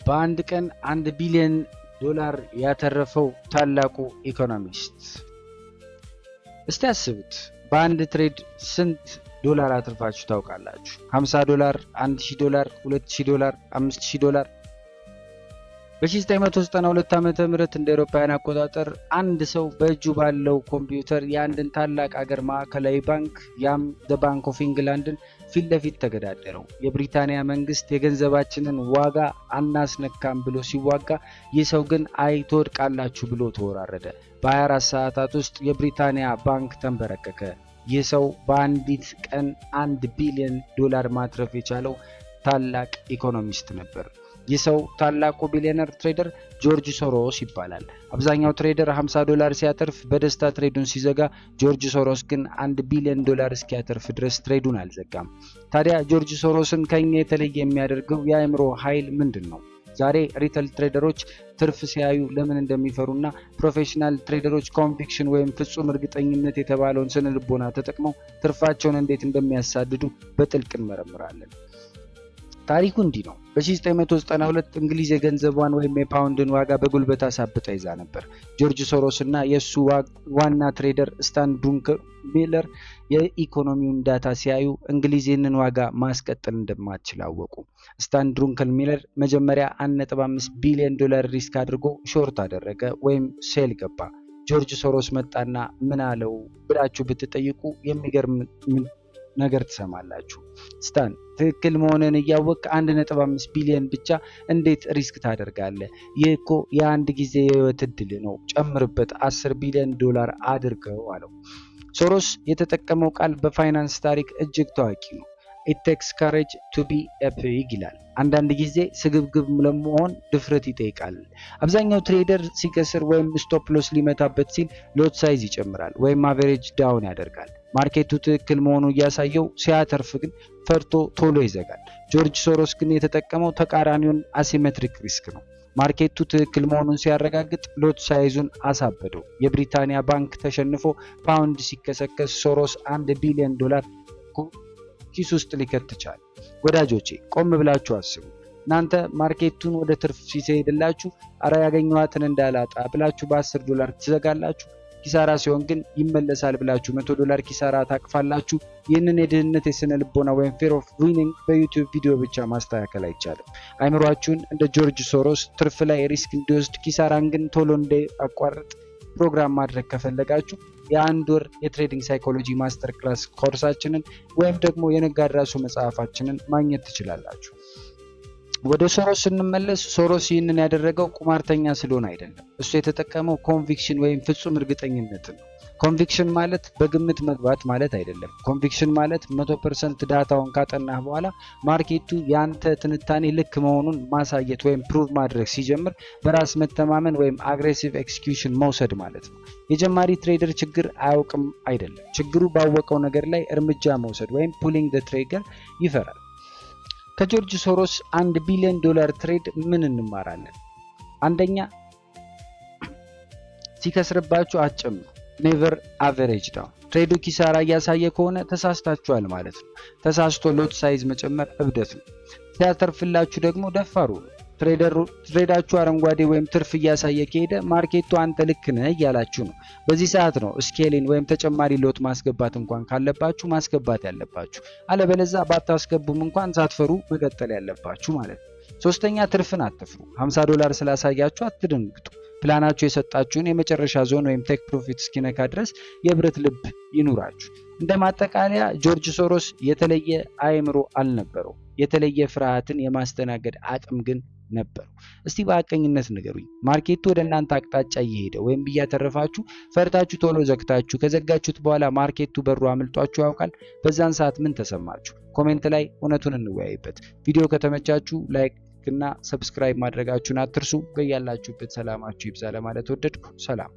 በአንድ ቀን 1 ቢሊዮን ዶላር ያተረፈው ታላቁ ኢኮኖሚስት። እስቲ አስቡት፣ በአንድ ትሬድ ስንት ዶላር አትርፋችሁ ታውቃላችሁ? 50 ዶላር፣ 1000 ዶላር፣ 2000 ዶላር፣ 5000 ዶላር። በ1992 ዓመተ ምህረት እንደ አውሮፓውያን አቆጣጠር አንድ ሰው በእጁ ባለው ኮምፒውተር የአንድን ታላቅ አገር ማዕከላዊ ባንክ ያም ባንክ ኦፍ ኢንግላንድን ፊት ለፊት ተገዳደረው። የብሪታንያ መንግስት የገንዘባችንን ዋጋ አናስነካም ብሎ ሲዋጋ፣ ይህ ሰው ግን አይ ትወድቃላችሁ ብሎ ተወራረደ። በ24 ሰዓታት ውስጥ የብሪታንያ ባንክ ተንበረከከ። ይህ ሰው በአንዲት ቀን 1 ቢሊዮን ዶላር ማትረፍ የቻለው ታላቅ ኢኮኖሚስት ነበር። ይህ ሰው ታላቁ ቢሊዮነር ትሬደር ጆርጅ ሶሮስ ይባላል። አብዛኛው ትሬደር 50 ዶላር ሲያተርፍ በደስታ ትሬዱን ሲዘጋ፣ ጆርጅ ሶሮስ ግን 1 ቢሊዮን ዶላር እስኪያተርፍ ድረስ ትሬዱን አልዘጋም። ታዲያ ጆርጅ ሶሮስን ከኛ የተለየ የሚያደርገው የአእምሮ ኃይል ምንድን ነው? ዛሬ ሪቴል ትሬደሮች ትርፍ ሲያዩ ለምን እንደሚፈሩና ፕሮፌሽናል ትሬደሮች ኮንቪክሽን ወይም ፍጹም እርግጠኝነት የተባለውን ስነ ልቦና ተጠቅመው ትርፋቸውን እንዴት እንደሚያሳድዱ በጥልቅ እንመረምራለን። ታሪኩ እንዲህ ነው። በ1992 እንግሊዝ የገንዘቧን ወይም የፓውንድን ዋጋ በጉልበት አሳብጣ ይዛ ነበር። ጆርጅ ሶሮስ እና የእሱ ዋና ትሬደር ስታን ድሩንከልሚለር የኢኮኖሚውን ዳታ ሲያዩ እንግሊዝ ይህንን ዋጋ ማስቀጠል እንደማትችል አወቁ። ስታን ድሩንከልሚለር መጀመሪያ 1.5 ቢሊዮን ዶላር ሪስክ አድርጎ ሾርት አደረገ ወይም ሴል ገባ። ጆርጅ ሶሮስ መጣና ምን አለው ብላችሁ ብትጠይቁ የሚገርም ነገር ትሰማላችሁ። ስታን ትክክል መሆንን እያወቅ 1.5 ቢሊዮን ብቻ እንዴት ሪስክ ታደርጋለህ? ይህ እኮ የአንድ ጊዜ የህይወት እድል ነው፣ ጨምርበት 10 ቢሊዮን ዶላር አድርገው አለው። ሶሮስ የተጠቀመው ቃል በፋይናንስ ታሪክ እጅግ ታዋቂ ነው። It takes courage to be a pig ይላል። አንዳንድ ጊዜ ስግብግብ ለመሆን ድፍረት ይጠይቃል። አብዛኛው ትሬደር ሲከስር ወይም ስቶፕ ሎስ ሊመታበት ሲል ሎት ሳይዝ ይጨምራል ወይም አቨሬጅ ዳውን ያደርጋል። ማርኬቱ ትክክል መሆኑ እያሳየው ሲያተርፍ ግን ፈርቶ ቶሎ ይዘጋል። ጆርጅ ሶሮስ ግን የተጠቀመው ተቃራኒውን አሲሜትሪክ ሪስክ ነው። ማርኬቱ ትክክል መሆኑን ሲያረጋግጥ ሎት ሳይዙን አሳበደው። የብሪታንያ ባንክ ተሸንፎ ፓውንድ ሲከሰከስ ሶሮስ 1 ቢሊዮን ዶላር ኪስ ውስጥ ሊከት ቻለ። ወዳጆቼ ቆም ብላችሁ አስቡ። እናንተ ማርኬቱን ወደ ትርፍ ሲሄድላችሁ አራ ያገኘዋትን እንዳላጣ ብላችሁ በ10 ዶላር ትዘጋላችሁ። ኪሳራ ሲሆን ግን ይመለሳል ብላችሁ 100 ዶላር ኪሳራ ታቅፋላችሁ። ይህንን የድህነት የስነ ልቦና ወይም ፌር ኦፍ ዊኒንግ በዩቲዩብ ቪዲዮ ብቻ ማስተካከል አይቻልም። አይምሯችሁን እንደ ጆርጅ ሶሮስ ትርፍ ላይ ሪስክ እንዲወስድ፣ ኪሳራን ግን ቶሎ እንዳያቋርጥ ፕሮግራም ማድረግ ከፈለጋችሁ የ1 ወር የትሬዲንግ ሳይኮሎጂ ማስተር ክላስ ኮርሳችንን ወይም ደግሞ የነጋድራሱ መጽሐፋችንን ማግኘት ትችላላችሁ። ወደ ሶሮስ ስንመለስ ሶሮስ ይህንን ያደረገው ቁማርተኛ ስለሆነ አይደለም። እሱ የተጠቀመው ኮንቪክሽን ወይም ፍጹም እርግጠኝነት ነው። ኮንቪክሽን ማለት በግምት መግባት ማለት አይደለም። ኮንቪክሽን ማለት 100% ዳታውን ካጠናህ በኋላ ማርኬቱ ያንተ ትንታኔ ልክ መሆኑን ማሳየት ወይም ፕሩቭ ማድረግ ሲጀምር በራስ መተማመን ወይም አግሬሲቭ ኤክስኪዩሽን መውሰድ ማለት ነው። የጀማሪ ትሬደር ችግር አያውቅም አይደለም። ችግሩ ባወቀው ነገር ላይ እርምጃ መውሰድ ወይም ፑሊንግ ዘ ትሪገር ይፈራል። ከጆርጅ ሶሮስ 1 ቢሊዮን ዶላር ትሬድ ምን እንማራለን? አንደኛ፣ ሲከስርባችሁ አትጨምሩ። ኔቨር አቨሬጅ ዳውን። ትሬዱ ኪሳራ እያሳየ ከሆነ ተሳስታችኋል ማለት ነው። ተሳስቶ ሎት ሳይዝ መጨመር እብደት ነው። ሲያተርፍላችሁ ደግሞ ደፋሩ ነው። ትሬዳችሁ አረንጓዴ ወይም ትርፍ እያሳየ ከሄደ ማርኬቱ አንተ ልክ ነህ እያላችሁ ነው። በዚህ ሰዓት ነው ስኬሊን ወይም ተጨማሪ ሎት ማስገባት እንኳን ካለባችሁ ማስገባት ያለባችሁ። አለበለዚያ ባታስገቡም እንኳን ሳትፈሩ መቀጠል ያለባችሁ ማለት ነው። ሶስተኛ፣ ትርፍን አትፍሩ። 50 ዶላር ስላሳያችሁ አትደንግጡ። ፕላናችሁ የሰጣችሁን የመጨረሻ ዞን ወይም ቴክ ፕሮፊት እስኪነካ ድረስ የብረት ልብ ይኑራችሁ። እንደ ማጠቃለያ ጆርጅ ሶሮስ የተለየ አእምሮ አልነበረው። የተለየ ፍርሃትን የማስተናገድ አቅም ግን ነበረው። እስቲ በአቀኝነት ንገሩኝ፣ ማርኬቱ ወደ እናንተ አቅጣጫ እየሄደ ወይም እያተረፋችሁ ፈርታችሁ ቶሎ ዘግታችሁ ከዘጋችሁት በኋላ ማርኬቱ በሩ አምልጧችሁ ያውቃል? በዛን ሰዓት ምን ተሰማችሁ? ኮሜንት ላይ እውነቱን እንወያይበት። ቪዲዮ ከተመቻችሁ ላይክ እና ሰብስክራይብ ማድረጋችሁን አትርሱ። በያላችሁበት ሰላማችሁ ይብዛ ለማለት ወደድኩ። ሰላም።